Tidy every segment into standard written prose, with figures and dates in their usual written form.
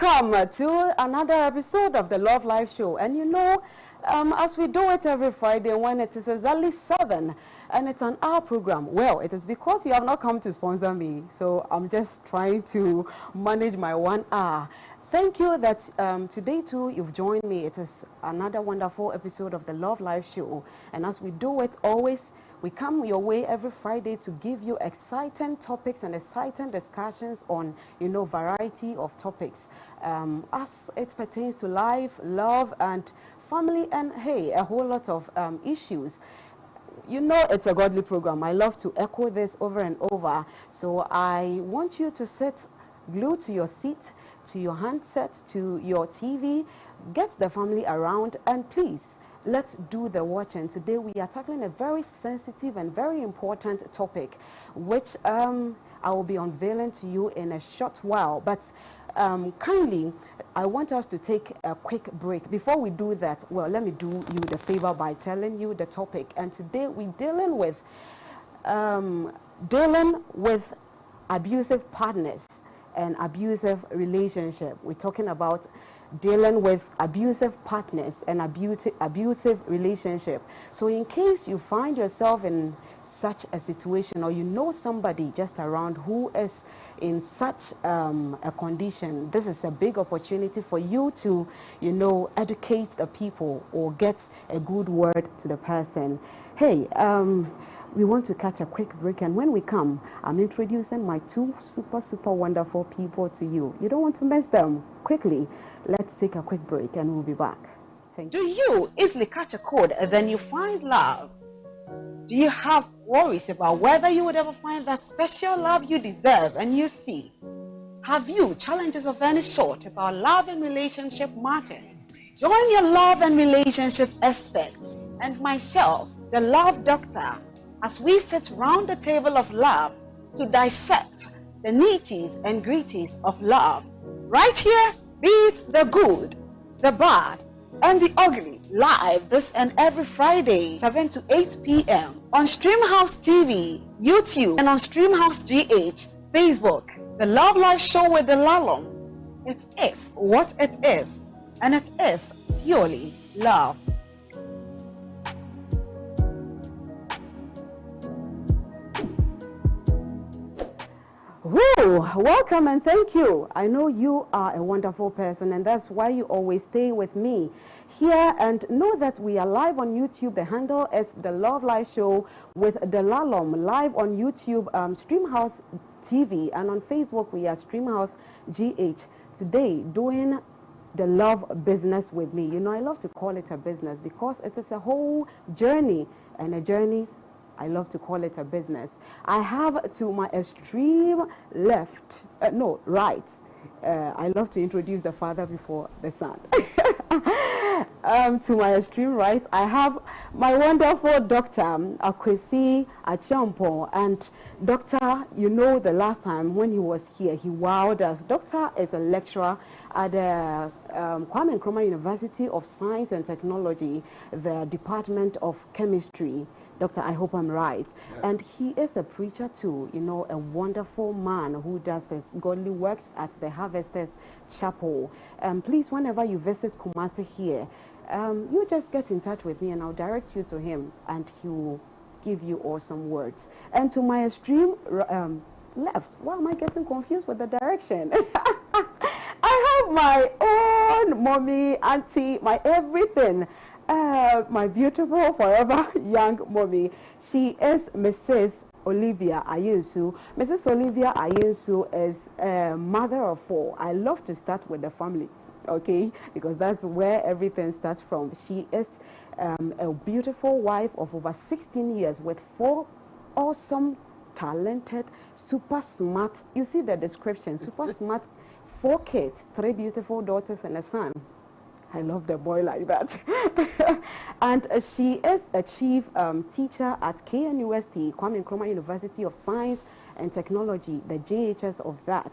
Welcome to another episode of the Love Life Show. And you know, as we do it every Friday when it is exactly 7 and it's an hour program, well, it is because you have not come to sponsor me. So I'm just trying to manage my 1 hour. Thank you that today too you've joined me. It is another wonderful episode of the Love Life Show. And as we do it always, we come your way every Friday to give you exciting topics and exciting discussions on, you know, variety of topics as it pertains to life, love, and family, and hey, a whole lot of issues. You know, it's a godly program. I love to echo this over and over. So I want you to sit glued to your seat, to your handset, to your TV, get the family around, and please, let's do the watching. Today we are tackling a very sensitive and very important topic, which I will be unveiling to you in a short while. But kindly, I want us to take a quick break. Before we do that, well, let me do you the favor by telling you the topic. And today we're dealing with abusive partners and abusive relationship. We're talking about dealing with abusive partners and abusive relationship. So in case you find yourself in such a situation, or you know somebody just around who is in such a condition, this is a big opportunity for you to, you know, educate the people or get a good word to the person. Hey, we want to catch a quick break, and when we come, I'm introducing my two super wonderful people to you. You don't want to miss them. Quickly, let's take a quick break and we'll be back. Thank you. Do you easily catch a cold and then you find love? Do you have worries about whether you would ever find that special love you deserve and you see? Have you challenges of any sort about love and relationship matters? Join your love and relationship experts and myself, the Love Doctor, as we sit round the table of love to dissect the nitties and gritties of love. Right here, be it the good, the bad, and the ugly, live this and every Friday, 7 to 8 p.m. on Streamhouse TV, YouTube, and on Streamhouse GH, Facebook. The Love Life Show with Delalorm. It is what it is, and it is purely love. Woo! Welcome and thank you. I know you are a wonderful person, and that's why you always stay with me here. And know that we are live on YouTube. The handle is the Love Life Show with Delalorm, live on YouTube, Streamhouse TV, and on Facebook we are Streamhouse GH. Today, doing the love business with me. You know, I love to call it a business because it is a whole journey, and a journey, I love to call it a business. I have to my extreme left, right. I love to introduce the father before the son. To my extreme right, I have my wonderful Dr. Akwesi Achampo. And Doctor, you know, the last time when he was here, he wowed us. Doctor is a lecturer at the Kwame Nkrumah University of Science and Technology, the Department of Chemistry. Doctor, I hope I'm right. Yes. And he is a preacher too, you know, a wonderful man who does his godly works at the Harvesters Chapel. Please, whenever you visit Kumasi here, you just get in touch with me and I'll direct you to him and he will give you awesome words. And to my extreme left, why am I getting confused with the direction? I have my own mommy, auntie, my everything. My beautiful, forever young mommy. She is Mrs. Olivia Ayinsu. Mrs. Olivia Ayinsu is a mother of 4. I love to start with the family, okay, because that's where everything starts from. She is a beautiful wife of over 16 years with 4 awesome, talented, super smart, you see the description, super smart, 4 kids, 3 beautiful daughters and a son. I love the boy like that. And she is a chief teacher at KNUST, Kwame Nkrumah University of Science and Technology, the JHS of that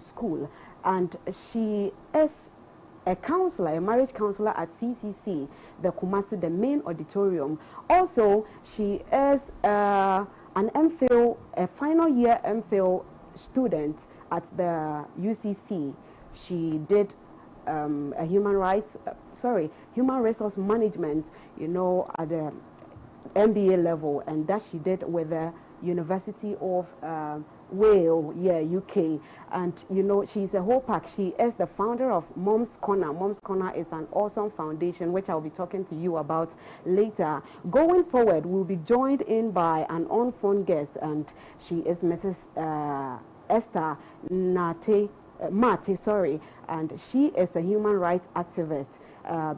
school. And she is a counselor, a marriage counselor at CCC, the Kumasi, the main auditorium. Also, she is an MPhil, a final year MPhil student at the UCC. she did a human resource management, you know, at the MBA level, and that she did with the University of Wales, UK. And you know, she's a whole pack. She is the founder of Mom's Corner. Mom's Corner is an awesome foundation, which I'll be talking to you about later. Going forward, we'll be joined in by an on-phone guest, and she is Mrs. Esther Mate, and she is a human rights activist.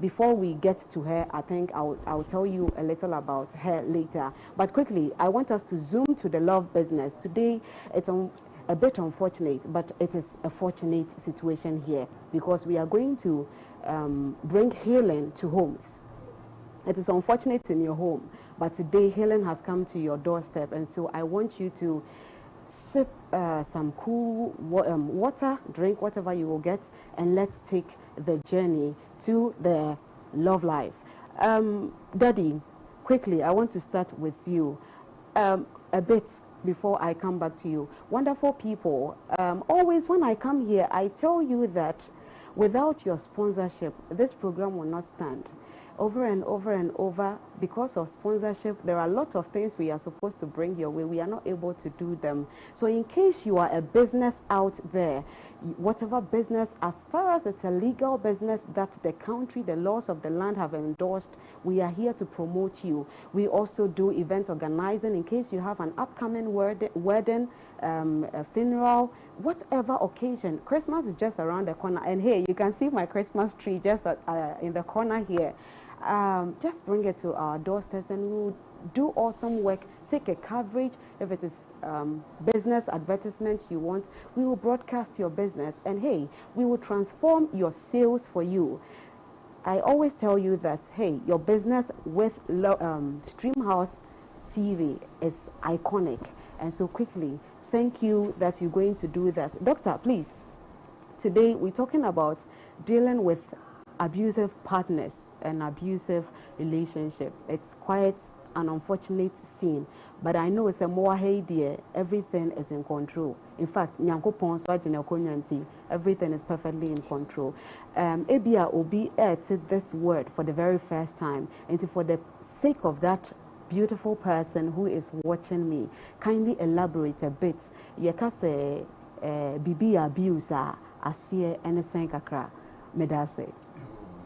Before we get to her, I think I'll tell you a little about her later. But quickly, I want us to zoom to the love business. Today, it's a bit unfortunate, but it is a fortunate situation here because we are going to bring healing to homes. It is unfortunate in your home, but today healing has come to your doorstep, and so I want you to sip some cool water, drink whatever you will get, and let's take the journey to the love life. Daddy, quickly, I want to start with you a bit before I come back to you. Wonderful people, always when I come here, I tell you that without your sponsorship, this program will not stand. Over and over and over, because of sponsorship, there are a lot of things we are supposed to bring your way. We are not able to do them. So in case you are a business out there, whatever business, as far as it's a legal business that the country, the laws of the land have endorsed, we are here to promote you. We also do event organizing in case you have an upcoming wedding, a funeral, whatever occasion. Christmas is just around the corner, and hey, you can see my Christmas tree just in the corner here. Just bring it to our doorsteps and we'll do awesome work. Take a coverage. If it is business advertisement you want, we will broadcast your business, and hey, we will transform your sales for you. I always tell you that, hey, your business with Streamhouse TV is iconic, and so quickly, thank you that you're going to do that. Doctor, please, today we're talking about dealing with abusive partners and abusive relationship. It's quite an unfortunate scene, but I know it's a more dear. Everything is in control. In fact, everything is perfectly in control. Ebia Obi aired this word for the very first time, and for the sake of that beautiful person who is watching me, kindly elaborate a bit. Yekase bibi abuse asie anything kakra medase.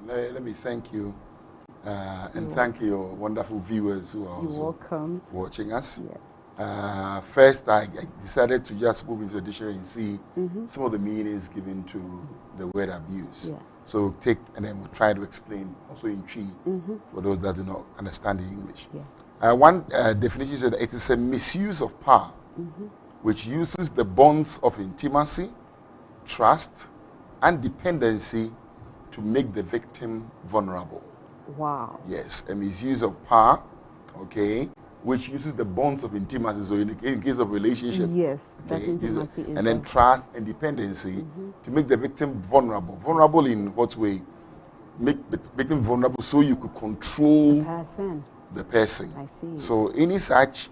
Let me thank you and thank your wonderful viewers who are also watching us. Yeah. First, I decided to just move into the dictionary and see some of the meanings given to the word abuse. Yeah. So take, and then we'll try to explain also in Tree for those that do not understand the English. Yeah. One definition said that it is a misuse of power which uses the bonds of intimacy, trust, and dependency to make the victim vulnerable. Wow. Yes, a misuse of power, okay, which uses the bonds of intimacy. So in case of relationship, yes, okay, that intimacy is and then trust and dependency to make the victim vulnerable. Vulnerable in what way? Make the victim vulnerable so you could control the person. I see. So any such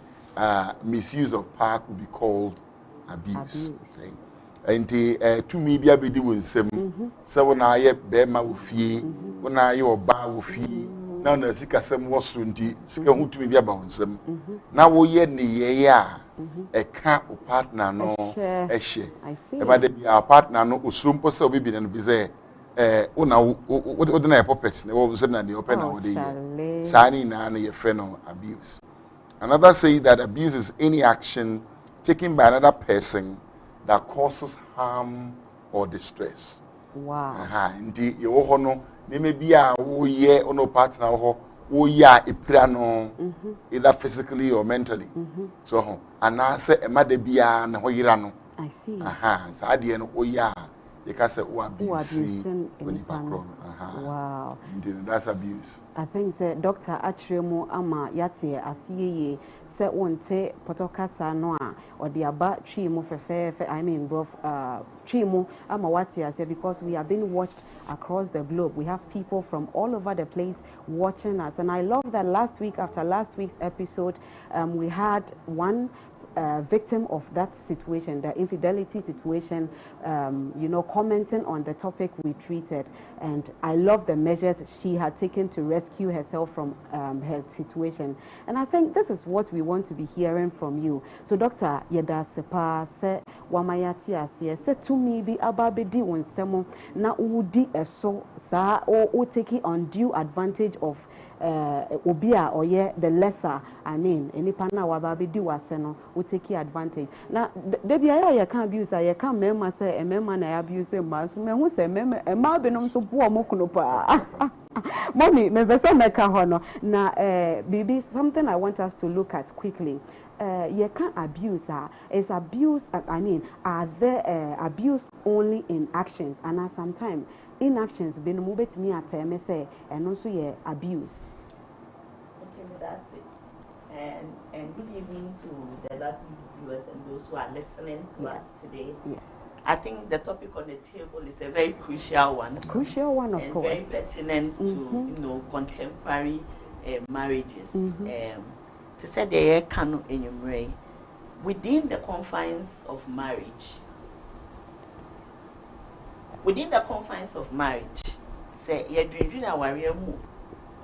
misuse of power could be called abuse. Okay? And to me, be a bit doing some. So when I bear my fee, when I your bar fee, now the sick as some was soon to me be about some. Now we had a cat or partner, no, a share. I see. But our partner, no, usum posa be and be there. What the puppet, the one said the open our day. Signing and your friend of abuse. Another say that abuse is any action taken by another person that causes harm or distress. Wow. Indeed, you honor, maybe a year or no partner or a piano, either physically or mentally. So, and I say a madebia and hoirano. I see. So I didn't you can say, abuse when you wow. Indeed, that's abuse. I think the Dr. Achiremo Ama Yati Asiye said one te potokasa noa or the aba chimo fefe, I mean, both chimo ama wati ase, because we are being watched across the globe. We have people from all over the place watching us, and I love that last week, after last week's episode, we had one victim of that situation, the infidelity situation, commenting on the topic we treated. And I love the measures she had taken to rescue herself from her situation. And I think this is what we want to be hearing from you. So, Dr. Yeda Sepa, se wamayati asiye, se to me be ababedi unsemo, na udi eso, sa o take undue advantage of obia or ye the lesser any pana wababedi waseno will take advantage. Now debi ya can abuse ya can mema say a mema na abuse mas me hu say mema e ma benom so bo mokuno pa mommy me vesa meka hono na baby something I want us to look at quickly. You can't abuse is abuse are there abuse only in actions and sometimes inactions been moved me at say and also abuse. That's it. And good evening to the lovely viewers and those who are listening to us today. Yeah. I think the topic on the table is a very crucial one. Crucial one, of course. And very pertinent to contemporary marriages. To say the canon enumerate within the confines of marriage. Within the confines of marriage, say you're drinking a warrior move.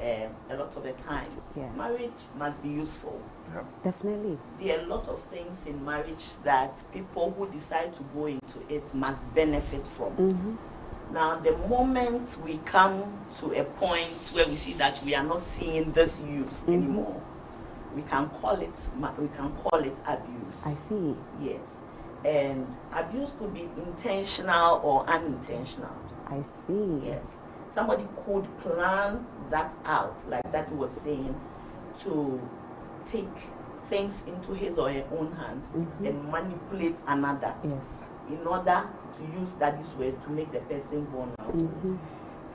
A lot of the times, marriage must be useful. Yeah. Definitely. There are a lot of things in marriage that people who decide to go into it must benefit from. Now, the moment we come to a point where we see that we are not seeing this use anymore, we can call it abuse. I see. Yes, and abuse could be intentional or unintentional. I see. Yes. Somebody could plan that out, like that he was saying, to take things into his or her own hands and manipulate another in order to use that this way to make the person vulnerable.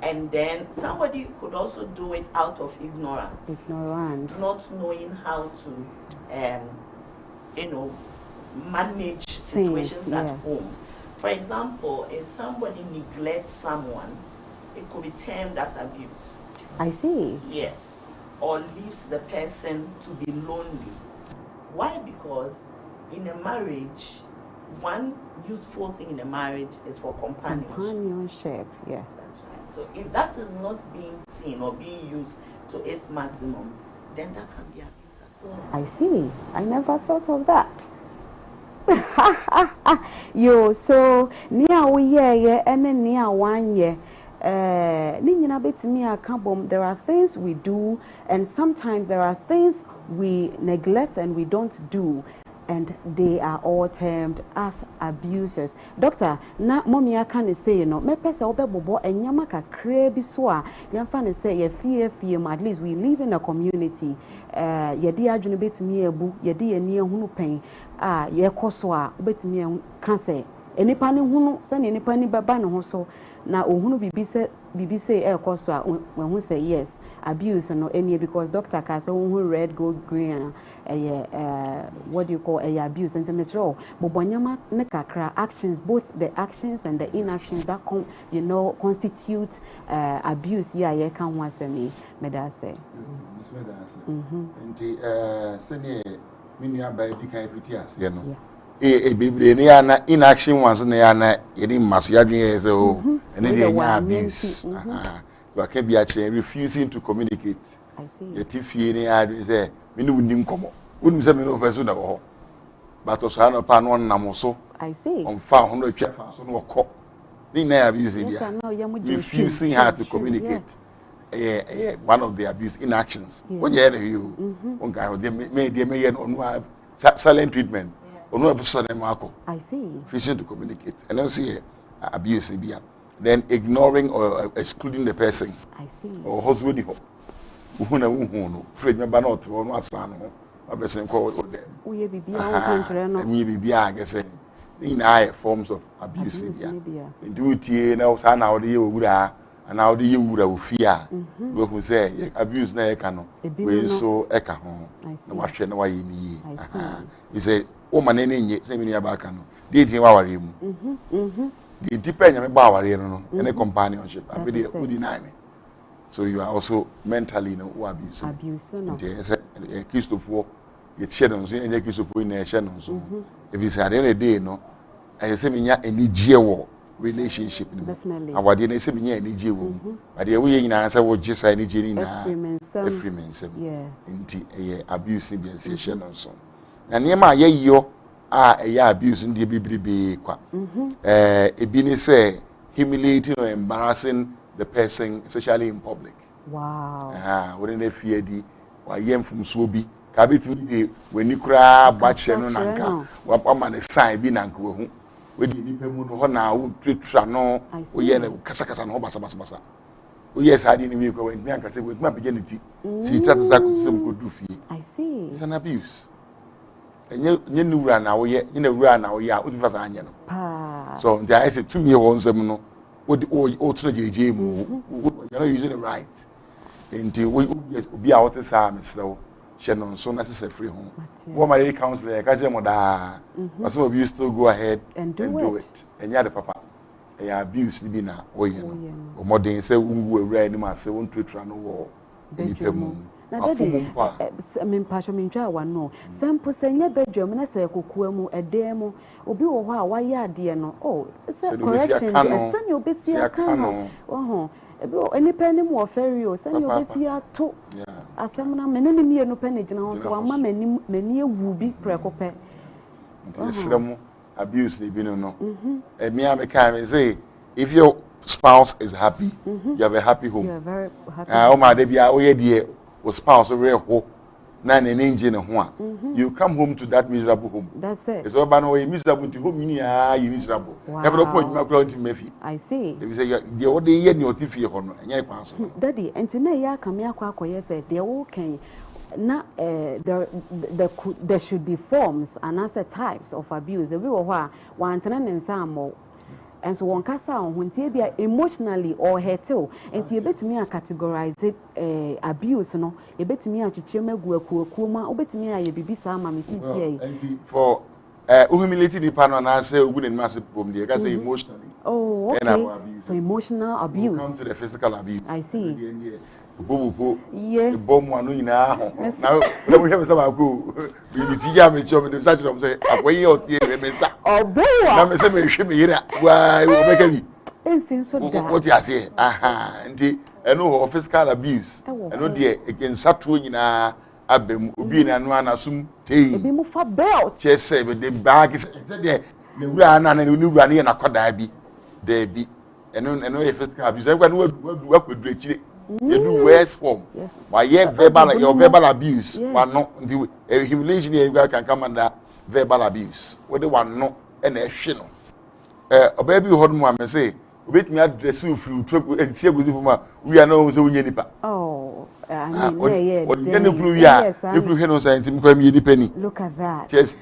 And then somebody could also do it out of ignorance. Not knowing how to, manage situations at home. For example, if somebody neglects someone, it could be termed as abuse. I see. Yes. Or leaves the person to be lonely. Why? Because in a marriage, one useful thing in a marriage is for companionship. Companionship, yeah. That's right. So if that is not being seen or being used to its maximum, then that can be abuse as well. I see. I never thought of that. So near we yeah, and then near 1 year. There are things we do, and sometimes there are things we neglect and we don't do, and they are all termed as abuses. Doctor, na mommy I can say me pesa obebobo enyama kakra bi so a yamfa say ye fie at least we live in a community. Ye di adwene betimi ebu, ye di eni ehunu pen ye koso a betimi kan say enipa ne hunu se ne enipa ni baba ne ho so na ohunu bibi say koso a when who say yes abuse no any because doctor ka say who red gold green what do you call abuse and metro bobonyama ne kakra actions, both the actions and the inactions that constitute abuse ye kan wasemi medase Miss Medase and sene minya ba di kan fitias ye no bebre ne yana inaction ones ne yana yedi maso yadwen ye say oh and dey abuse you can be actually refusing to communicate. I see. Yet if you say me no nim komo wouldn't say me no person na ho but also I no pan one namoso I see on fa 100 twa so no ko ni na abuse bia refusing her to communicate one of the abuse inactions when you hear you one guy me no silent treatment no episode dem akọ I see refusing to communicate and then see abuse bia then ignoring or excluding the person. I see. Or husband ho. Uhuna no. Fred me ba not no asan ho. A person call them. Uye bibia o kantre no. Me bibia I guess in high forms of abuse bia. Ndu tie na o sa na o de ye owura and na o de ye owura ofia. We who say abuse na e ka no. We so e ka ho. Na wa hwe na wa ye ni. He say o manene nye say me ni aba ka no. Dey tin wa ware mu. The independent any companionship. I mean, would deny me. So you are also mentally abusing. Abusing. Christopher, you share on so any kiss of winning a channel. So if it's at any day, no, I say me any geo relationship. Definitely. And what did say me any geo? But the way in answer what just any genie every man said, yeah, into a abuse in the channel. So, and near my yo. Abuse in the BBB. A bini say humiliating or embarrassing the person, especially in public. Wow. Wouldn't they fear the or yem from Swobi? Cabit when you cry, batch and nanka, what man is sign be nanko. When you people now treat Trano, or yen Casakas and Hobasa. Oh, yes, I didn't even go in Bianca say with my virginity. See, that's some good do fee. I see. It's an abuse. And you knew run now, you know, run now, yeah, what was I know? So I said to me, once, no, what the old JJ move, you're not using it right. Until we be out the Sam, so Shannon, so that's a free home. What my counselor, Kajamoda, but some of you still go ahead and do it. And you're the papa, and you abuse the dinner, or you know, or more than say, we were ready, myself, won't treat run over. I mean, Pasha Minja, one no. Some Pusanya bedroom, and I say, Kukuemu, a demo, or be why ya dear no. Oh, it's a correction. Son, you'll be see a cano. Oh, any penny more ferry or son, you'll be see a two. As some many no penny, one mamma, many will be precope. Some abuse, they been no. And me, I can say, if your spouse is happy, you have a happy home. You're very happy. Oh, my dear, oh, yeah, dear. Was spouse a real hope, nine an engine and one. You come home to that miserable home. That's it. It's all about way miserable to whom you are miserable. Never point my clown to Mephi. I see. They say the old day yen your TV honor and your pastor. Daddy, and tonight ya come here quack said they're okay. Now there should be forms and answer types of abuse. We were one and some more. And so one cast on when be emotionally or hurt too, and you bet me a categorize it abuse, no, you bet me a chichema kuma, or bet me a baby sama, for humiliating the partner and I say, wouldn't massive problem, they can say emotionally. Oh, okay. So emotional abuse. Come to the physical abuse. I see. Yeah, the bomb one now. Now we have some go. We need to jam each other. Such a say, away out here, oh, boy, I'm saying, she me here. Why, what you say? Aha, and I know physical abuse. I know the against Satu in a abem, being and one assume tea. Be move for belt. Just say, but the bag is there. The run and the new running and a codabi. There be, and no physical abuse. Everyone work with Rachel. You do worse form. Why, yeah, verbal abuse. One not until humiliation here can come under verbal abuse. What they want no and a shino. A baby hold one and say, wait me address you through trouble and see with you. We are no so any pa. Oh, I mean, yeah, what can you prove? Yeah, you prove no scientific penny. Look at that. Yes.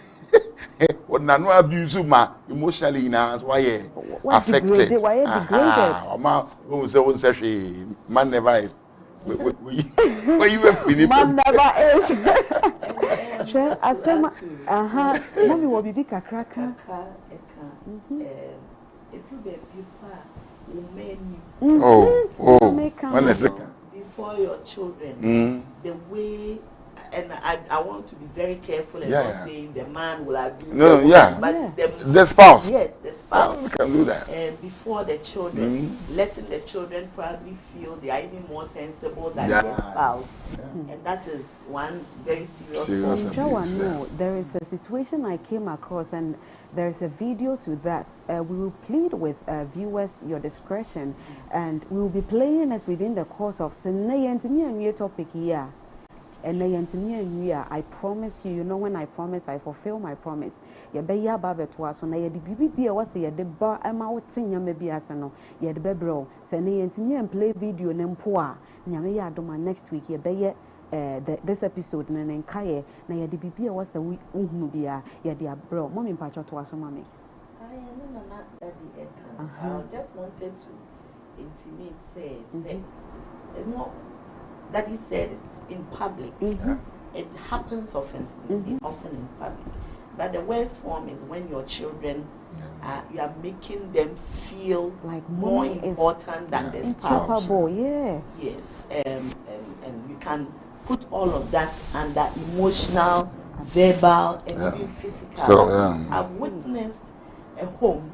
What no abuse ma emotionally now why affected. Why degraded? Man never is. Where you have been? Man never is. Sure, I say, mommy will be big a cracker. If you be when is it? Before your children, the way. And I want to be very careful and not saying the man will abuse but the spouse. Yes, the spouse can do that. And before the children, letting the children probably feel they are even more sensible than their spouse. And that is one very serious abuse. No, there is a situation I came across and there is a video to that. We will plead with viewers your discretion and we will be playing it within the course of the topic here. And I promise you, you know when I promise, I fulfill my promise. You be ya babe twa so na ye de bibi was ye de ba ama wotinya me bi ase no ye de bebro se na ye ntimi play video ne mpo a nyame ya adoma next week ye be ye this episode na nkaye na ye de bibi was uhunu bia ye de abro mommy mpacho to aso mami I am not daddy I just wanted to intimate say it's not that he said it in public. It happens often, often in public. But the worst form is when your children, you are making them feel like more important than the spouse. Yes, and you can put all of that under emotional verbal and even physical abuse. I've witnessed a home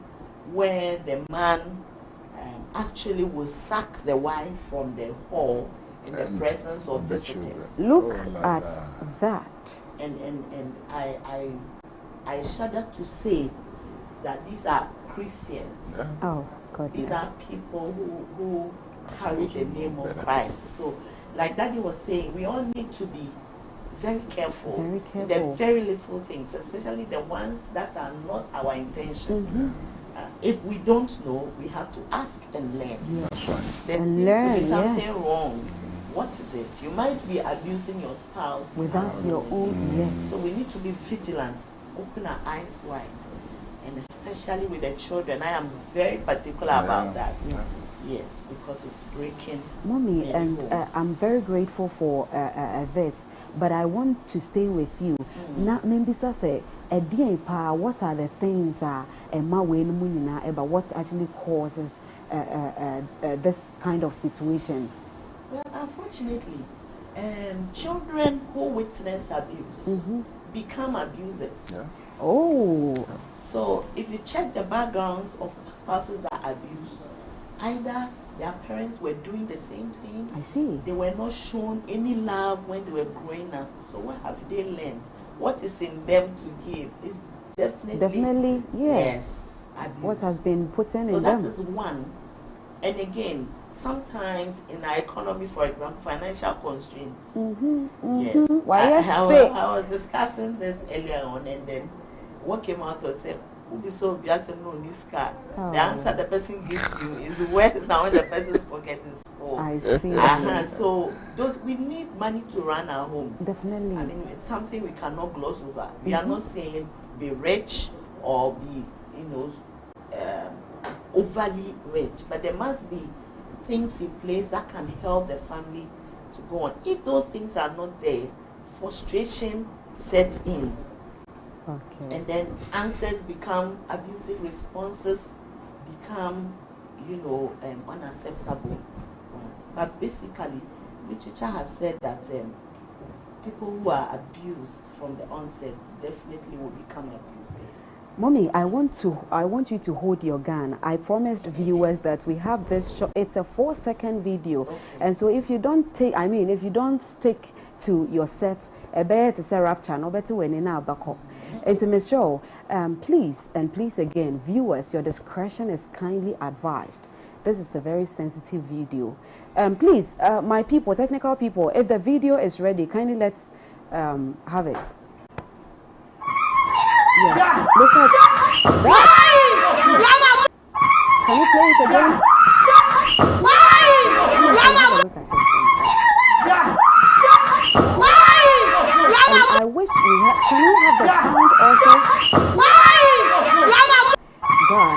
where the man actually will sack the wife from the hall in the presence of visitors. Look at that. And I shudder to say that these are Christians. Yeah. Oh, God. These are people who carry the name of Christ. So, like Daddy was saying, we all need to be very careful. Very careful. The very little things, especially the ones that are not our intention. If we don't know, we have to ask and learn. That's right. There seems to be something wrong. What is it? You might be abusing your spouse without your own. Yes. So we need to be vigilant, open our eyes wide, and especially with the children. I am very particular about that. Yes, because it's breaking. Mommy, and I'm very grateful for this, but I want to stay with you. Now, say, what are the things about what actually causes this kind of situation? Well, unfortunately, children who witness abuse become abusers. Yeah. Oh. So if you check the backgrounds of spouses that abuse, either their parents were doing the same thing. I see. They were not shown any love when they were growing up. So what have they learned? What is in them to give is definitely yes, abuse. What has been put in them. So that is one. And again, sometimes in our economy, for example, financial constraints. Yes. I was discussing this earlier on, and then what came out was said, the answer the person gives you is worse than when the person's pocket is full. I see. So we need money to run our homes. Definitely. I mean, it's something we cannot gloss over. We are not saying be rich or be, overly rich, but there must be things in place that can help the family to go on. If those things are not there, frustration sets in. Okay. And then answers become abusive, responses become, unacceptable ones. But basically, literature has said that people who are abused from the onset definitely will become abusers. Mommy, I want you to hold your gun. I promised viewers that we have this show. It's a 4-second video. Okay. And so if you don't stick to your set, a better to say rapture, no better when in our back up. It's a show. Please again, viewers, your discretion is kindly advised. This is a very sensitive video. Please, my people, technical people, if the video is ready, kindly let's have it. Yeah. Look at that. Can you play it again? I wish we had. Can we have the sound also? God.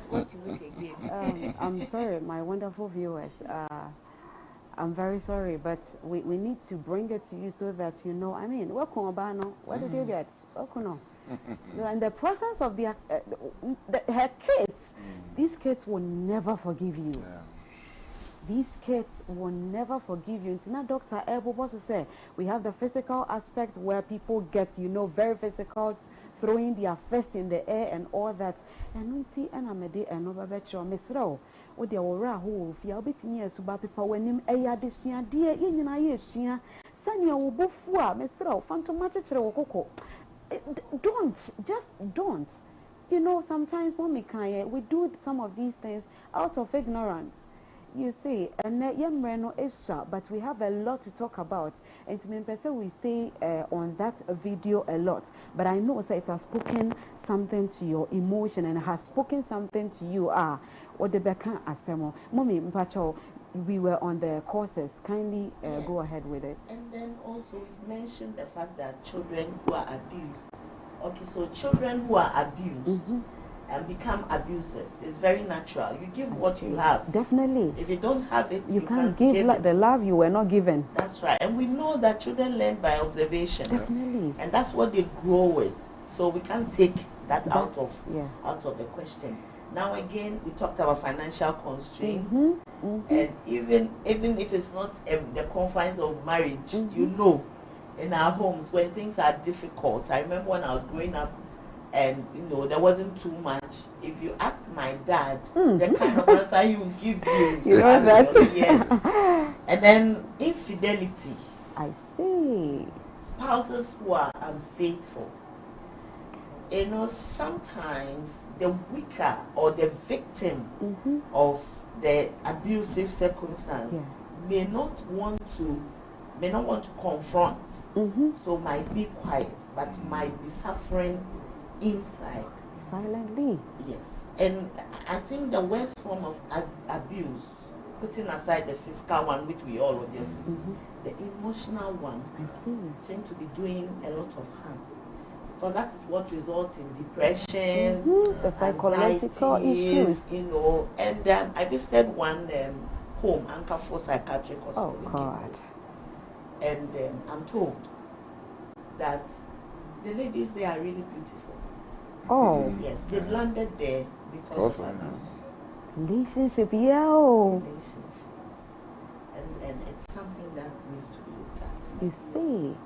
What is it again? I'm sorry, my wonderful viewers. I'm very sorry, but we need to bring it to you so that you know. I mean, what did you get? In the presence of her kids, these kids will never forgive you. Yeah. These kids will never forgive you. It's not Dr. Ebo was to say. We have the physical aspect where people get, very physical, throwing their fist in the air and all that. And I'm a day and over better, Miss Row. O dear, who feel bit near Suba people when him a yadishia, dear, in Ayeshia, Sanya will bufua, Miss Row, Phantomatic Coco. Don't. Sometimes when we do some of these things out of ignorance. You see, and young Reno is sharp, but we have a lot to talk about. And to me, we stay on that video a lot. But I know it has spoken something to your emotion and has spoken something to you. What the Becca Asemo. Mommy, Mpacho, we were on the courses. Kindly yes. Go ahead with it. And then also we've mentioned the fact that children who are abused. Okay, so children who are abused, and become abusers. It's very natural. You give what you have. Definitely. If you don't have it, you can't give the love you were not given. That's right. And we know that children learn by observation. Definitely. And that's what they grow with. So we can't take that out of the question. Now again, we talked about financial constraints, and even if it's not the confines of marriage, you know, in our homes when things are difficult. I remember when I was growing up, and you know there wasn't too much. If you asked my dad, the kind of answer he would give you know that? Yes. And then infidelity. I see. Spouses who are unfaithful. You know, sometimes the weaker or the victim of the abusive circumstance may not want to confront, so might be quiet, but might be suffering inside. Silently. Yes. And I think the worst form of abuse, putting aside the physical one, which we all obviously see, the emotional one seems to be doing a lot of harm. Because that is what results in depression, the psychological issues. You know. And I visited one home, Anchor for Psychiatric Hospital. Oh, God. And I'm told that the ladies there are really beautiful. Oh. Yes, they've landed there because of abuse. Relationship, Relationship. And it's something that needs to be looked at. You see,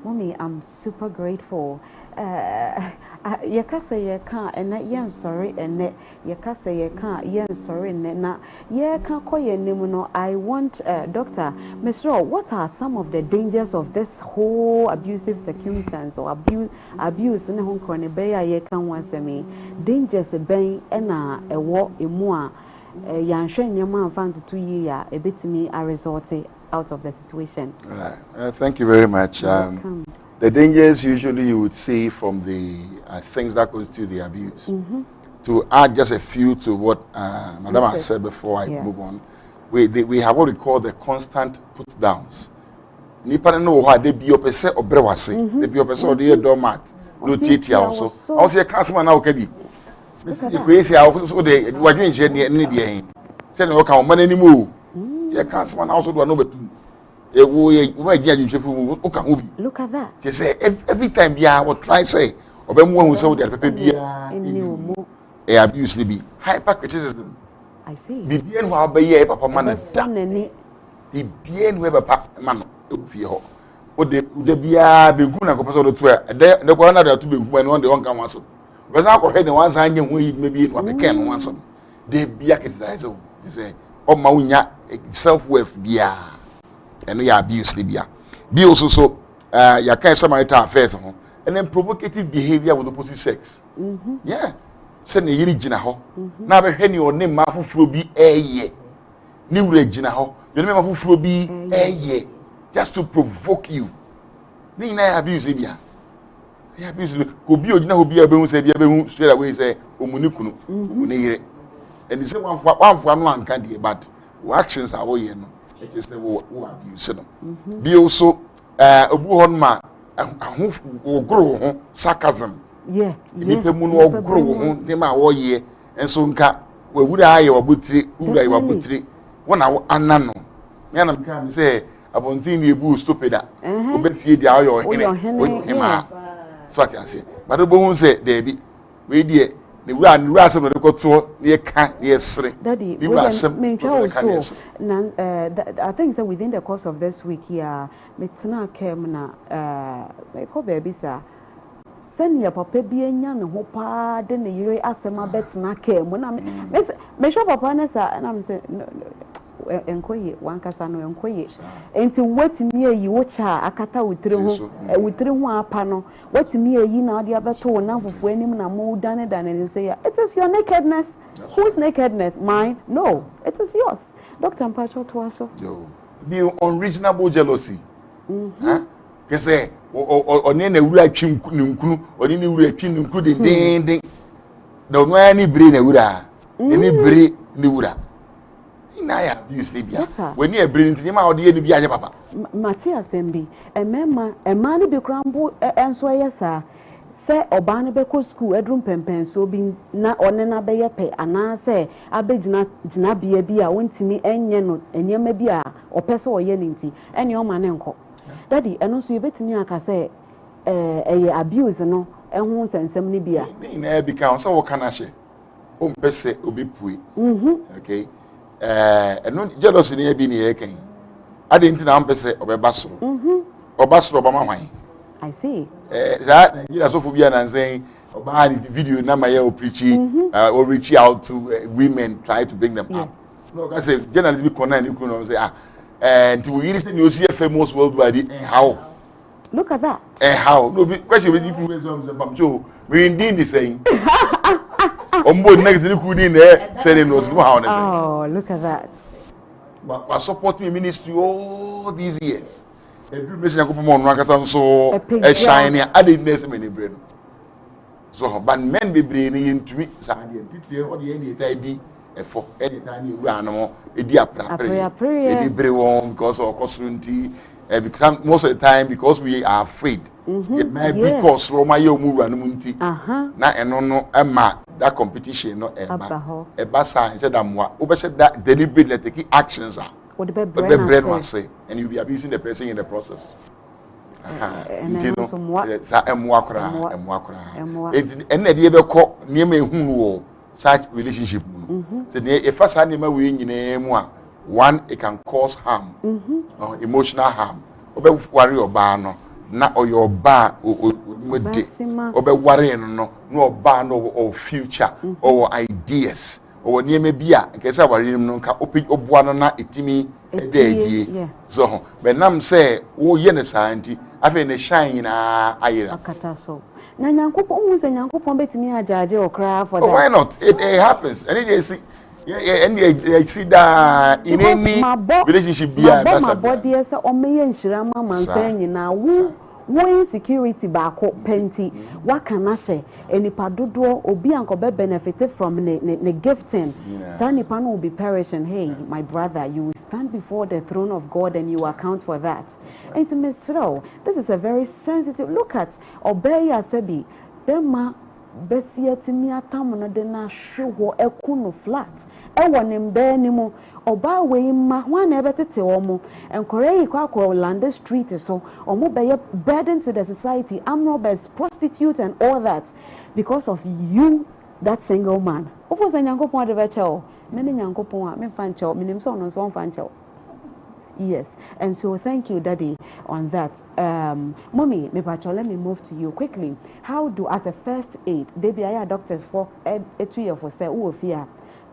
Mommy, I'm super grateful. Yeka say yeka and that yen sorry and net yeka say yeka yen sorry and na yeka koye nemuno. I want Doctor Ms. Ro, what are some of the dangers of this whole abusive circumstance or abuse in home corner beya yeka once me dangers ben ena ewo emua yanshe nyama fan to 2 year a bit me a result out of the situation. Thank you very much. The dangers usually you would see from the things that constitute the abuse. To add just a few to what Madam has said before I move on, we have what we call the constant put downs. Nipa no how they be opese obrewase, they be opese or the doormat, no titi also. Also can't man now can be. The crazy also they what you engineer need the say no can man anymore. You can't man also do no betu. Look at that. They say every time I will try say Obemu who say that people be abuse be hypercriticism. I see. Be bien who be papa man the bien who papa man fear. O de bia be gu na ko paso do to e de ko na da to be gu no de won kan waso. Because na ko he de wan san nya hu yi maybe no be ken no waso. De bia criticize o. They say o ma wunya self worth bia. And we abuse Libya. Be also so ya kind of marital affairs and then provocative behavior with opposite sex. Yeah. Send a yiri jina ho. Na be hwe ni o ne ma fufuo bi eye. Ni wure jina ho. You ne ma fufuo bi eye. Just to provoke you. Ni na abuse Libya. Ya abuse ko bi o jina ho bi e be hu say bi e be hu straight away say omuni kunu. Omuni yire. And the say one for no anka dey but actions are wo ye no. It is the who abuse them. Be also obuhonma grow sarcasm. Yeah. Nipa mu no grow dem a wo ye enso nka we wura aye wabutire wura aye wabutire wona anano me na nka me say abontin na ebu stupid a obefie dia ayo hema so ati ase but obo hu say there be we die the wura asem no dekoto ne ka ne sere Daddy, I think so within the course of this week here, metena kem na ko baby sir. Send your papa bi enya ne ho pa de ne yire asema betena kem na me sure papa na sa na me say enkoye wankasa no enkoye enti watimi ayi wo cha akata wutire ho apa no watimi ayi na ade abeto na fufu anim na mo dane and say it is your nakedness. Whose nakedness? Mine? No, it is yours. Dr. Mpacho Tuaso. Yo, the unreasonable jealousy. Huh? Can say or nene ura chim nkunu or nene ura chim nkunu ding. No any brain e ura. Any brain ni ura. Ina abuse Libya. When you bring into him out the be anya papa. Matthias Mbi, a man ni be crambo enso yesa. say obane beko school edrum pempen so bi na one na beye pe ana say abegina gina bia bi a wontimi enye no enyema bi a opese oye nti ene o ma ne nko daddy eno so yebetimi aka say eye abuse no ehun nsensem ni bia na bi kan so wo kana hye o mpese obepue okay eno jealousy ni bi ni ye kan ade nti na mpese obeba soro oba soro ba ma hwan I see that Nigeria so phobia na saying oba the video na my o preaching or reach out to women try to bring them up no I say journalists be connect you know say and we really say you see famous worldwide how look at that how no question we different ways am so we indeed saying ombo next ni ku ni na say them no how na say oh look at that but support me ministry all these years every message I go from on akasa so a shine addedness many brain so but men be brain into sa dey titire o dey any tidy e for any tiny ewura no e di apra e be brain won because of cosurunti because most of the time because we are afraid it might be because Roma ye omura no munti na eno no ema that competition no eba sa say that mo o be say that deliberately take actions are what the brain was say and you be abusing the person in the process you know sa emwa kra and na dey be ko niam ehun wo such relationship so if asa niam we nyina mu a one it can cause harm emotional harm obe worry oba no na oyoba omode obe worry no na oba no or future or ideas or niam bia nke say worry no nka oboa no na etimi edegi so but nam say wo ye ne santi afi ne shine na ayira akata so na nyankopon hu se nyankopon betimi ajaje okra for that why not it happens and it see and I see that in any relationship be my body is o meye nhira mama nsan nyina wo insecurity ba ko penti wa kana hye enipa dodo obi anko be benefit from ne gifting so nipa no will be perishing hey my brother you will stand before the throne of God and you account for that intimacy this is a very sensitive look at obeya sebi bema besiatimi atam no de na hwo ekunu flat ewo ne mbe ni mu oba we ma wan na ebetete omo enkore yi kwa land street so omo be burden to the society amrobes prostitute and all that because of you that single man ofo se nyankopon de be cheo me ne nyankopon a me fan cheo me nim so no so fan cheo yes and so thank you daddy on that mommy me pacho let me move to you quickly how do as a first aid they be aya doctors for 2 years for say wo fia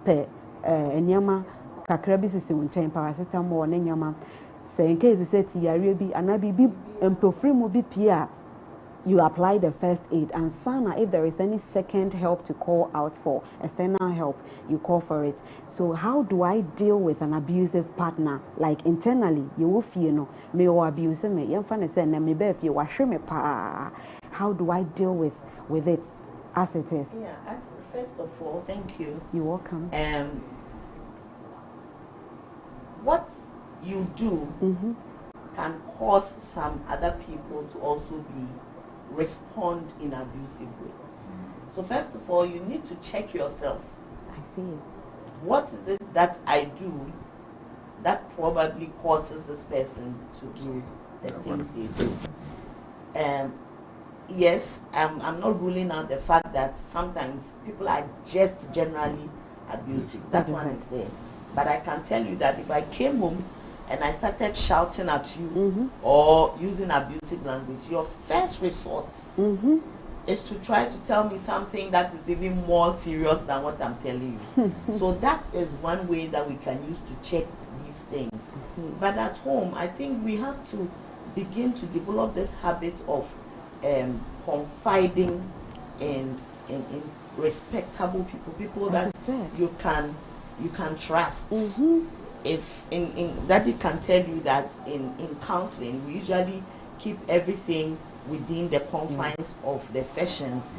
pe enyama kakra bi sisi wonchen paracetamol ne nyama say in case say tiare bi anabi bi empofri mu bi pia you apply the first aid and sana if there is any second help to call out for external help you call for it so how do I deal with an abusive partner like internally you will feel no me o abuse me yemfa ne say na me be fie wa hwe me pa how do I deal with it as it is first of all thank you you're welcome what you do can cause some other people to also respond in abusive ways. So first of all, you need to check yourself. I see. What is it that I do that probably causes this person to do the things they do? Yes, I'm not ruling out the fact that sometimes people are just generally abusive. That one is there. But I can tell you that if I came home and I started shouting at you or using abusive language, your first resort is to try to tell me something that is even more serious than what I'm telling you. So that is one way that we can use to check these things. But at home, I think we have to begin to develop this habit of confiding in respectable people that you can trust. If in Daddy can tell you that in counseling we usually keep everything within the confines of the sessions,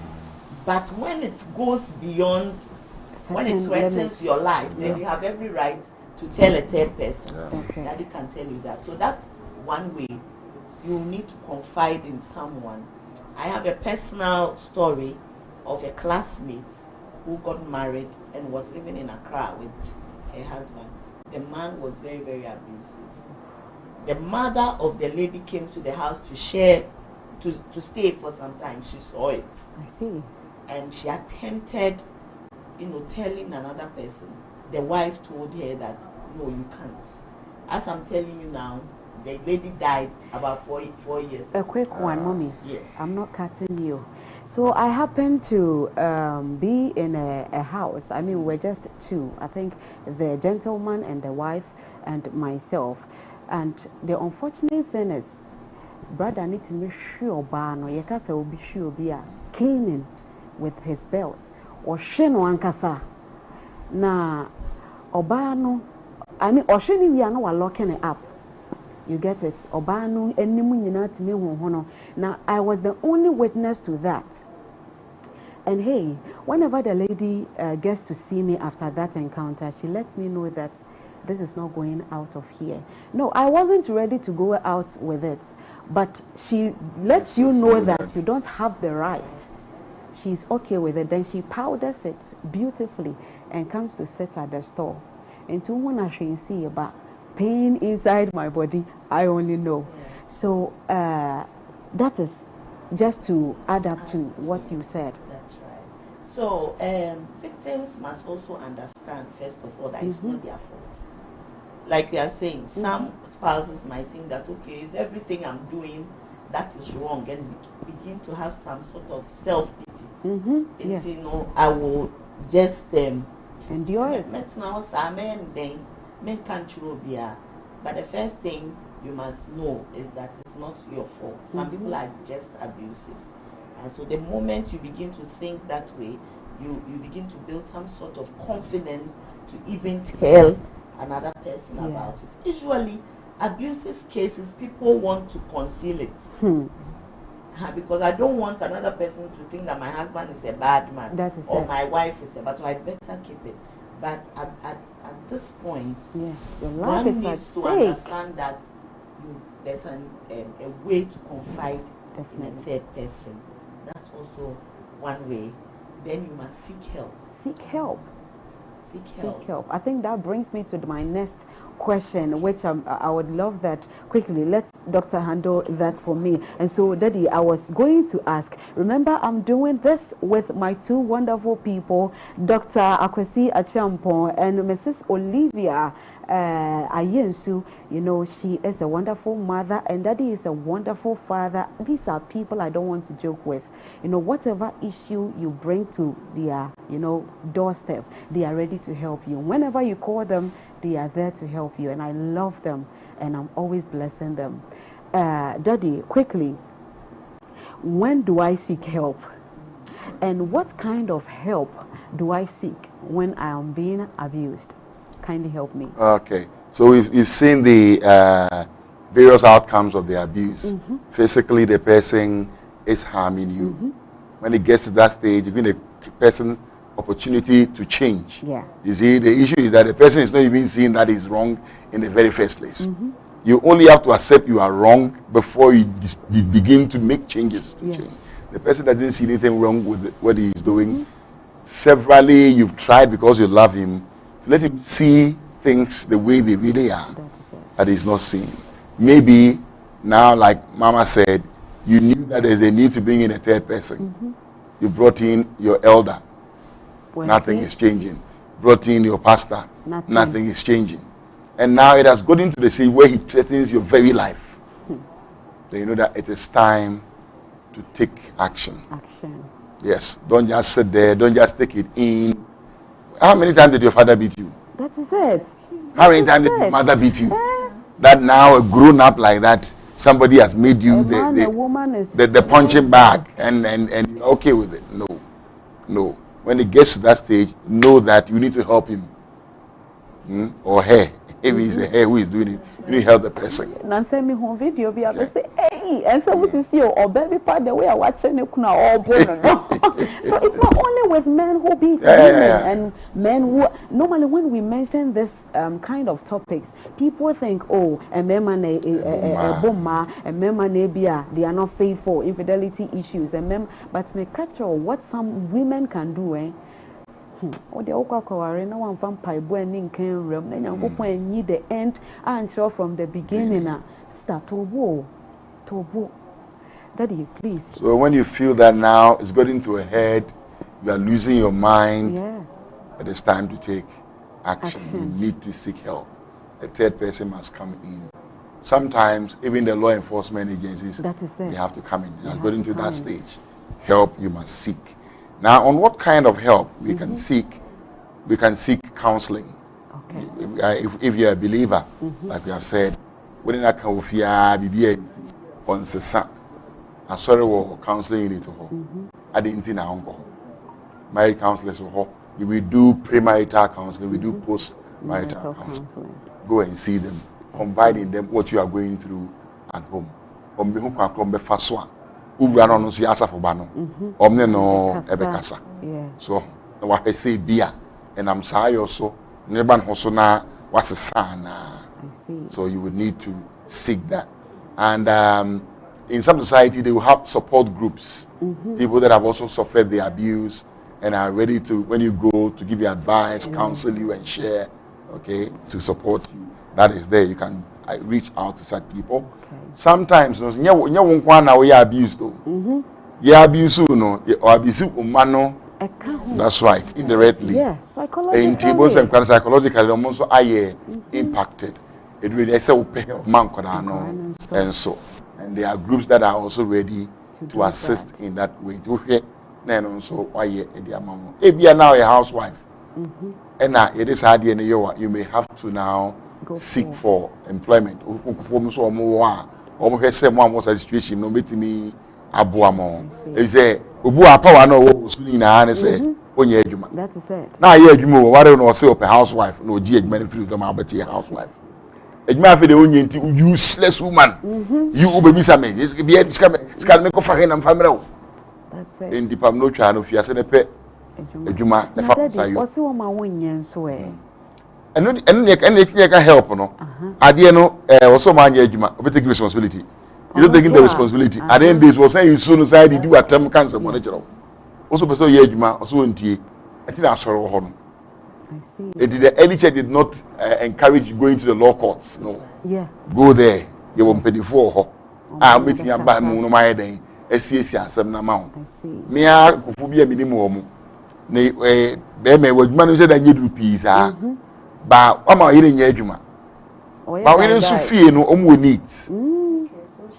but when it goes beyond, when it threatens your life, then you have every right to tell a third person. Daddy can tell you that. So that's one way. You need to confide in someone I have a personal story of a classmate who got married and was living in Accra with her husband. The man was very, very abusive. The mother of the lady came to the house to stay for some time. She saw it. I see. And she attempted, telling another person. The wife told her that, no, you can't. As I'm telling you now, the lady died about 4 years ago. A quick one, Mommy. Yes. I'm not cutting you. So I happened to be in a house. I mean, we're just two. I think the gentleman and the wife and myself. And the unfortunate thing is, brother need to make sure Bano Yakasa will be sure be a caning with his belt or Sheno Ankasa. Na Obano, I mean, or Sheni, we are not locking it up. You get it? Obano, and Nimunina to me, Hono. Now, I was the only witness to that. And hey, whenever the lady gets to see me after that encounter, she lets me know that this is not going out of here. No, I wasn't ready to go out with it. But she lets you know that you don't have the right. She's okay with it. Then she powders it beautifully and comes to sit at the store. And to when I see about pain inside my body, I only know. So that is just to add up to what you said. That's right. So victims must also understand, first of all, that it's not their fault. Like we are saying, some spouses might think that, okay, is everything I'm doing that is wrong, and begin to have some sort of self-pity. Yes. I will just endure it. But the first thing you must know is that it's not your fault. Some people are just abusive. And so the moment you begin to think that way, you begin to build some sort of confidence to even tell another person about it. Usually, abusive cases, people want to conceal it. Because I don't want another person to think that my husband is a bad man or my wife is a bad man. I better keep it. But at this point, one needs to understand that there's a way to confide in a third person. That's also one way. Then you must seek help. Seek help. Seek help. I think that brings me to my next question, which I would love that quickly. Let Dr. handle that for me. And so, Daddy, I was going to ask, remember, I'm doing this with my two wonderful people, Dr. Akwesi Achiampong and Mrs. Olivia Ayensu. You know, she is a wonderful mother and Daddy is a wonderful father. These are people I don't want to joke with. You know, whatever issue you bring to their, doorstep, they are ready to help you. Whenever you call them, they are there to help you, and I love them, and I'm always blessing them. Daddy, quickly, when do I seek help? And what kind of help do I seek when I am being abused? Kindly help me. Okay, so we've seen the various outcomes of the abuse. Physically, the person is harming you. When it gets to that stage, you give the person opportunity to change. You see, the issue is that the person is not even seeing that is wrong in the very first place. You only have to accept you are wrong before you begin to make changes to change. The person doesn't see anything wrong with what he is doing. Severally, you've tried because you love him to let him see things the way they really are, that he's not seeing. Maybe now, like Mama said, you knew that there's a need to bring in a third person. You brought in your elder. Nothing is changing. Brought in your pastor. Nothing is changing. And now it has got into the stage where he threatens your very life. So you know that it is time to take action. Yes. Don't just sit there. Don't just take it in. How many times did your father beat you? That is it. How many times did your mother beat you? That now a grown up like that, somebody has made you the punching bag and you're okay with it. No. When it gets to that stage, know that you need to help him. Or her. If it's a her who is doing it, you need to help the person. Now send me home video, be able to say, hey, and so we see you or baby part the way I watch it. So it's not only with men who beat women and men who normally when we mention this kind of topics, people think, oh, and men bomber, and men they are not faithful, infidelity issues, and men. But me catch what some women can do, eh? Oh, the okwa no one vampire boy and can realm. Then you go and need the end answer from the beginning. Start to Daddy, please. So when you feel that now it's getting to a head, you are losing your mind. It is time to take action. You need to seek help. A third person must come in. Sometimes even the law enforcement agencies, they have to come in. You are getting to that stage. Help you must seek. Now, on what kind of help we can seek? We can seek counseling. Okay. If you're a believer, like we have said, when I can on Sesa, I saw counseling in it. I didn't know. Married counselors, we will do premarital counseling, we do post-marital counseling. Go and see them, confide in them what you are going through at home. So what I say beer and I'm sorry also never hosona was a son. So you would need to seek that. And in some society they will have support groups, people that have also suffered the abuse and are ready to, when you go, to give you advice, counsel you and share, okay, to support you. That is there. You can reach out to such people. Sometimes you are abused though. You abuse or abuse umano. That's right, indirectly. Yeah, psychologically. In tables and psychologically, also I impacted. It really is a man and so. And there are groups that are also ready to assist in that way. And also why if you are now a housewife, and now it is hard you may have to now seek for employment. Almost someone was a situation, no better me abuamo. They say, Ubua power no soon and say, that is it. Now, yeah, you know, what I don't know, say, a housewife, no G, many through the mouth, but a housewife. It might be the only useless woman. You baby, some it's can make a fine and family. That's it. In the pub, no child of your pet. A Juma, the father, what's the woman winning so? And you can help, no? I didn't know, also man, Juma, but take responsibility. You don't take the responsibility. At the end, this was saying, soon as I do a term cancer manager. Also, so Juma, also in tea. I think I saw home. The early church did not encourage going to the law courts. No. Yeah. Go there. You won't pay the for. I'm meeting a bad moon on my day. SCS 7 amount. Me a phobia minimum. They was man said I need rupees. But I'm a hearing Yajuma. But we don't fear no own needs.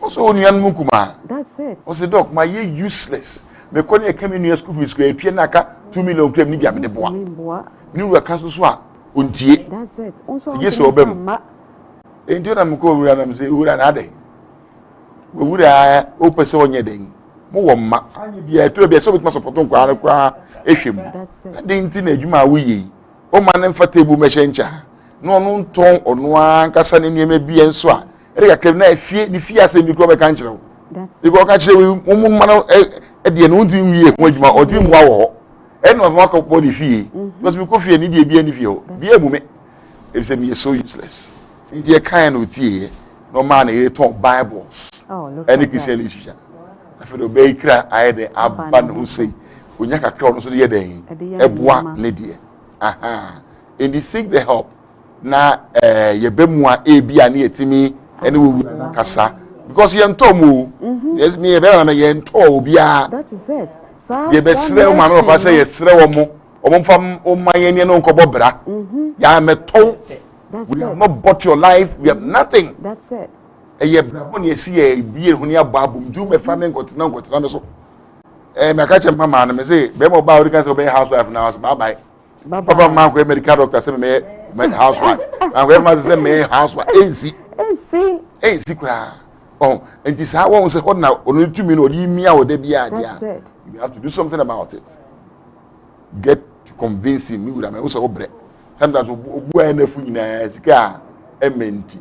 Also, on young Mukuma. That's it. Was the dog, my year useless. Me calling a coming near school for square pianaka 2 million claim Nibia with the boy. New Castle Swat, Untie. That's it. Also, yes, Obem. Until I'm going and say, would another. We would open so on your day. More be a to be so much support on Quara, Eshim. That's it. The internet, you my wee. Oh, man, and for table mechancha. No tongue or no one can may be and swat. I can not fear the fear say you a country. That's the go catch a woman at the end of the year, or doing wow. And of work of body fee, must be coffee and need be any view. Be a woman. If they be so useless. In the kind of tea, no man a talk Bibles. Oh, look. Any Christian literature. I feel the baker, I had a band who say, when you can cross the day, a bois nedia. Aha. In the seek the help. Now, ye bemwa a be a near to me, and we will cassa. Because you and Tomu, yes, me a better than Tobia. That is it. Ye be slow man of us say slow mo from my Indian uncle Bobra. Ya me told we have not bought your life, we have nothing. That's it. A ye when you see a beer when you are babum, do me famine got no got so. My catch a mamma and say, Bemo Bow because of a housewife now, bye bye. Papa man where medical doctor said me housewife. And where must say me housewife. Ain't see cry. Oh, and this how one say, hold now, only 2 minutes, you me out there be idea. You have to do something about it. Get to convince him. Me also break. Sometimes we are in the food in a cigar. Ementi.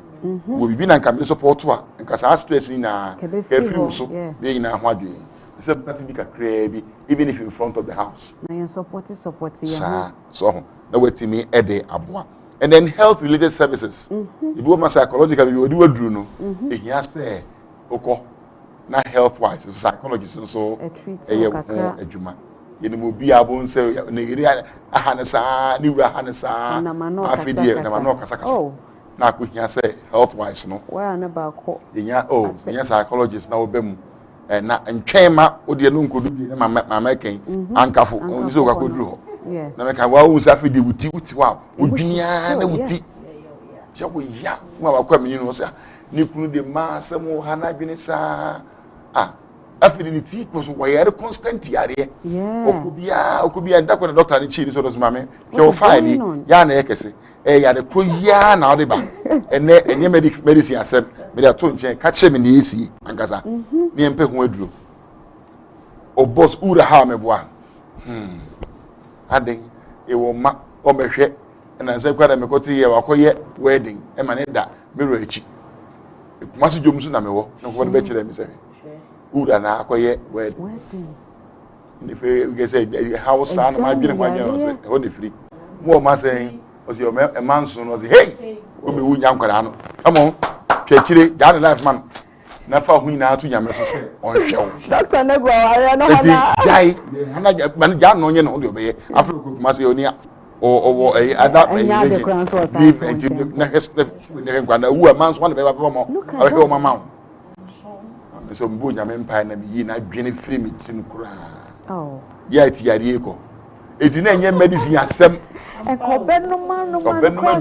We be na kambi support wa. Nkasa stress in a free so. Be in a hwade. Something big crazy, even if in front of the house. Na you support So now wait to me ede abua. And then health related services. If you want psychological, you do a no. If you say okay, na health wise, psychologist so a treat kakra adwuma. You know be able say na iri ahanesa, ni wura ahanesa. Afidie na mano kasa kasa. Na ko hia say health wise no. Why na ba ko. You psychologist na obem na ntwema odi enu nkodu bi na mama ken ankafo oni so kwa koduru ho na me kan wa hu safi de wuti wa odunia na wuti je wo ya ma wa kwa menyi no so ni kunu de ma asem ha na dwene sa afidi ni ti ko so wa yare constant yare okubia ndakwa na doctor ni chi ni so do mama ke o file ya na yekese yare ko ya na ode ba enye medicine asem me da to nchen ka che me na esi angaza ni empe ho aduro o boss ura ha me boa aden e wo ma o mehwe na nse kwada me koti ye wakoye wedding e ma ne da me ro echi e kuma so jom so na me wo na ko be kire me se ura na akoye wedding ni fe we say house and my bi kwa nya so e ho ne free mo ma say o si o me man so no say hey o me wu nya nkwara no amo twechire ja ne life man na fa hu nyina atu nyame so se on hwew doctor na go are no hana jai hana man ja no nye no de obeye afro ko ma se oni o ada give and na nkwa na wu man so na be ba mo o he o mama o so mbo nyame mpa na mi yi na dwene free mi tim kura ya ti yare ko eti na enye medicine asem e ko benuma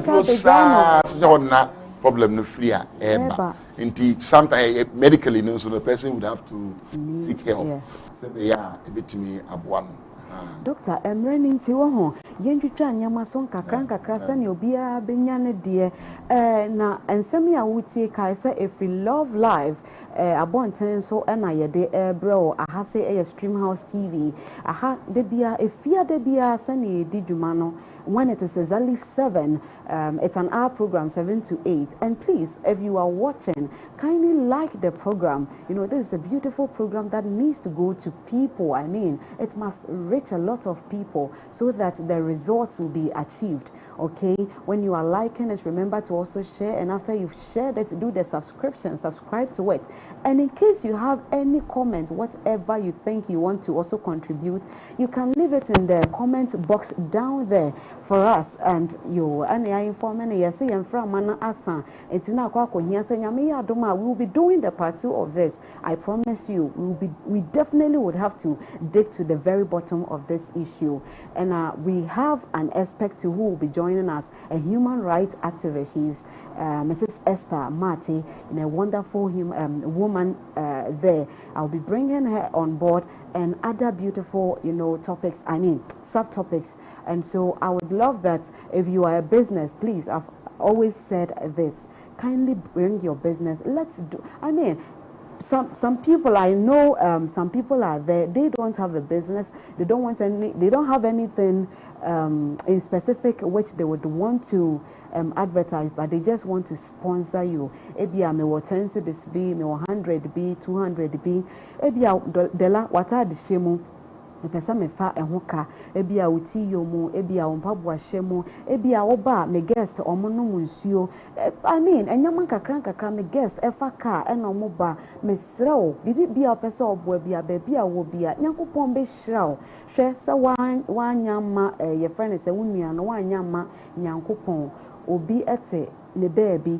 do sa so na problem no free eba indeed sometimes medically no so the person would have to seek help so a bit me aboa doctor emreni nti wo ho yentwitwa anyama so nkakra sane obia benya ne de na ensem ya wutie kai say if we love live abonten so na yede bro aha say stream house tv aha de bia efia de bia sane di dwuma no when it is exactly 7 it's an hour program 7 to 8 and please if you are watching kindly like the program. You know, this is a beautiful program that needs to go to people. I mean, it must reach a lot of people so that the results will be achieved. Okay, when you are liking it, remember to also share, and after you've shared it, do the subscribe to it. And in case you have any comment, whatever you think you want to also contribute, you can leave it in the comment box down there for us. And you and I inform me yes and from mana asa etina kwa konya se nyame ya adoma. We will be doing the part 2 of this. I promise you, we definitely would have to dig to the very bottom of this issue. And we have an expert who will be joining us, a human rights activist. She's Mrs. Esther Marty, a wonderful woman there. I'll be bringing her on board and other beautiful, you know, topics, I mean, subtopics. And so I would love that if you are a business, please, I've always said this, kindly bring your business. Let's do, I mean, some people I know, some people are there, they don't have a business, they don't want any, they don't have anything in specific which they would want to advertise, but they just want to sponsor you. Maybe I'm a 10 this be, me 100 be, 200 be, maybe Dela wata de shemu. Pesa me fa ehoka ebi a uti yomu ebi a ompabwa shemu ebi a oba me guest omono munsuo I mean enyama kakra me guest efa car e no mo ba me srew bibi bia pesa obo bia ba bia wo bia nyankopon be hrew hwe se wanyama ye friend se wunua no wanyama nyankopon obi ete ne baabi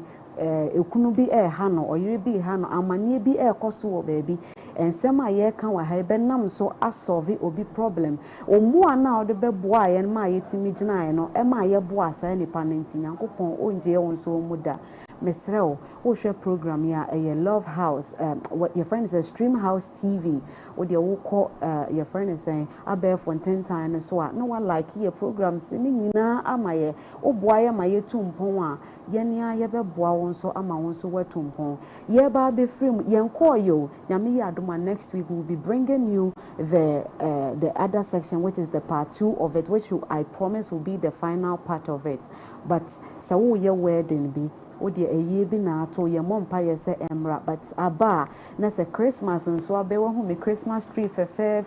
ekunu bi ha no oyire bi ha no amanie bi ekoso wo baabi ensema ye kan wa ha be nam so asolve obi problem omu ana ode be boa ye ma yetimi gina ye no e ma ye boa sa ni panenti nyankopon onje won so muda mesreo wo hwe program ya a love house what your friend is a stream house tv wo de wo ko your friend is saying abe fonten time so no one like your programs ni nyina amaye oboa ye ma yetumpon a yenia ye be boa won so ama won so wetumpon ye ba be free yen call you nyame ya adoma next week we will be bringing you the other section which is the part 2 of it, which I promise will be the final part of it. But so wo ye wedding be odi eye bi na ato ye mompa ye se emra but aba na se Christmas nso abewo hu me Christmas tree fe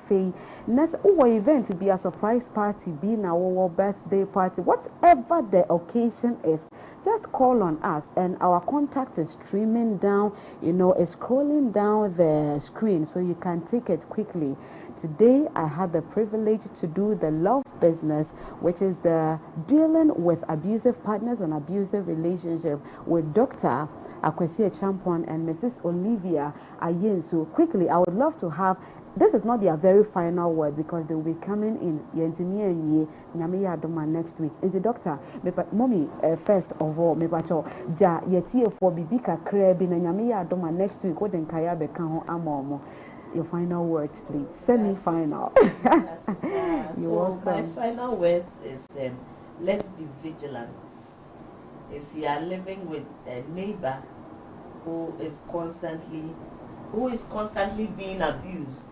na se wo event be a surprise party be na wo birthday party, whatever the occasion is, just call on us, and our contact is streaming down, is scrolling down the screen so you can take it quickly. Today I had the privilege to do the love business, which is the dealing with abusive partners and abusive relationship with Dr. Akwesi Champon and Mrs. Olivia Ayen. So quickly, I would love to have, this is not their very final word because they will be coming in Yentimi and Ye Nyamiya Adoma next week. Is the doctor, mommy, first of all, me pacho, ja yeti for bibika krebi na Nyamiya Adoma next week, what then kaya bekan amomo. Your final words, please. Semi-final. So my final words is let's be vigilant. If you are living with a neighbor who is constantly being abused,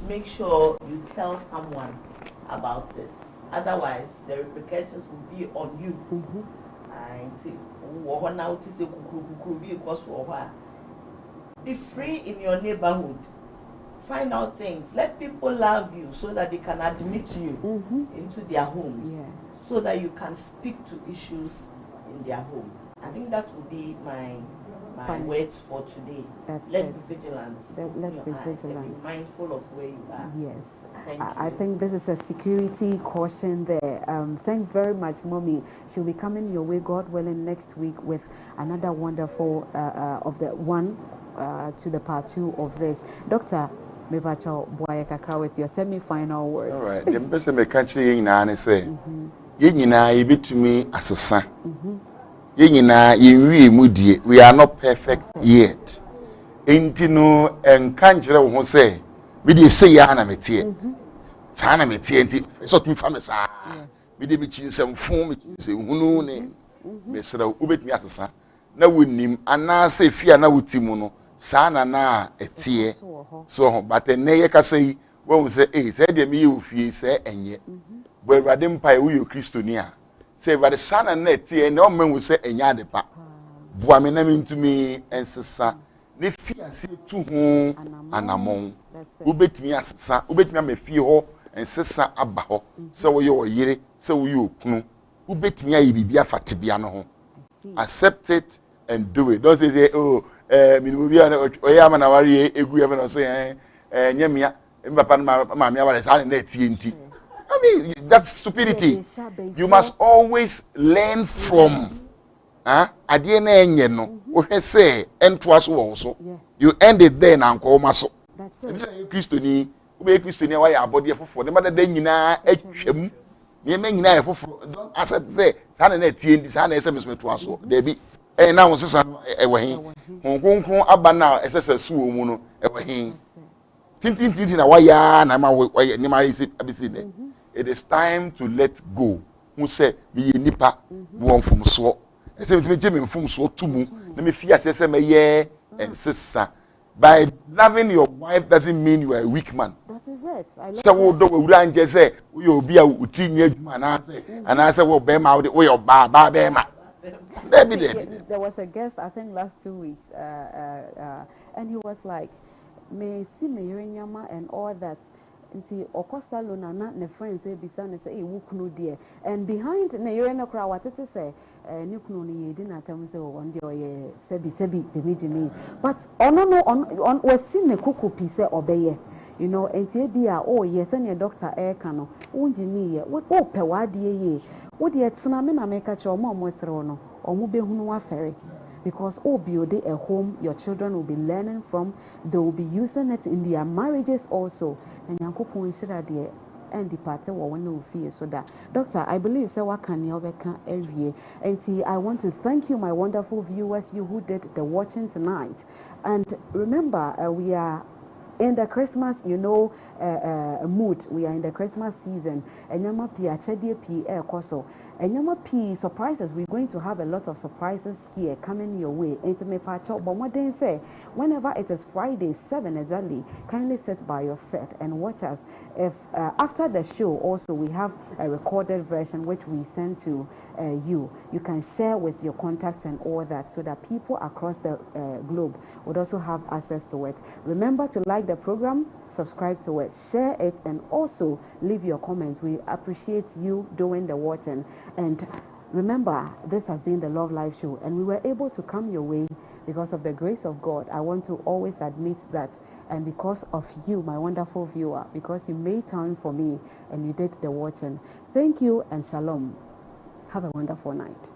make sure you tell someone about it. Otherwise, the repercussions will be on you. Be free in your neighborhood. Find out things. Let people love you so that they can admit you into their homes, so that you can speak to issues in their home. I think that would be my words for today. Let's be vigilant. Let's be vigilant. Be mindful of where you are. Yes. I think this is a security caution there. Thanks very much, Mommy. She'll be coming your way, God willing, next week with another wonderful of the one to the part 2 of this. Doctor, Mebacho Boya Kakra with your semi-final words. All right. The best I can say is you be to me as a son. We are not perfect yet. Intino and Kanjra who say, we did say Yana Metia. Tana Metia, so to famisa. We did me some form, say, who name. Mr. Ubet me as a son. No, we name, and now say, fear now with Timono. Sana na etie so but ne yeka say when we say say de me ofie say enye bo awrade mpa we yo kristoni a say but sana na etie ne o man we say enya adepa bo ame na mentumi ensesa ne fie ase tu ho anamon ubetimi asesa ubetimi amafie ho ensesa aba ho say wo yo yire say wo yo kunu ubetimi ayi bibia fatebia no ho accept it and do it. Don't say oh oyama na wari egu ya no say nyamia papa ma me aware sa na TNT. I mean, that's stupidity. You must always learn from ade na enye no wo hwe say entoa so wo so you end it there na nko ma so. That's it. Christoni we Christoni wa ya abode fofo de mada nyina atwam ne nyina ya fofo don't accept say sa na TNT sa na ese mesmeto so there be na won sesa ewe hin konkon aba na esesa suwo mu no ewe hin tintin na waya na ma waya ni ma isi abisi ne. It is time to let go. Who say be nipa won from so ese me jeme from so tumu na me fia say me ye and sesa. By loving your wife doesn't mean you are a weak man. That is it. I love so wo do wura anje say we obi a utinye adwuma na say wo be ma wo your ba be ma. There was a guest, I think, last 2 weeks, and he was like, "Me see me yama and all that." Until Okosta Luna, not the friends, say, "Bisan say, hey, wukunu dear." And behind ne yurena crowd, what it say, "Nukunu ni didn't tell me so one day or sebi Jimmy." But on was seen the cuckoo piece obey. And TBA, oh yes, and your doctor air cano, Unjini, what pewadi ye. What the tsunami na make at your mom was thrown or move ferry because build a home your children will be learning from, they will be using it in their marriages also. And Yanko should and the party or one no fear so that doctor I believe so what can you every year. And see I want to thank you my wonderful viewers, you who did the watching tonight. And remember we are in the Christmas, you know, mood. We are in the Christmas season. And yama pi achedie pi koso. And yama pi surprises. We're going to have a lot of surprises here coming your way. Intimate pacho. But what they say, whenever it is Friday 7 exactly, kindly sit by your set and watch us. If after the show also we have a recorded version which we send to you can share with your contacts and all that, so that people across the globe would also have access to it. Remember to like the program, subscribe to it, share it, and also leave your comments. We appreciate you doing the watching. And remember, this has been the Love Life Show, and we were able to come your way because of the grace of God. I want to always admit that. And because of you, my wonderful viewer, because you made time for me and you did the watching. Thank you and shalom. Have a wonderful night.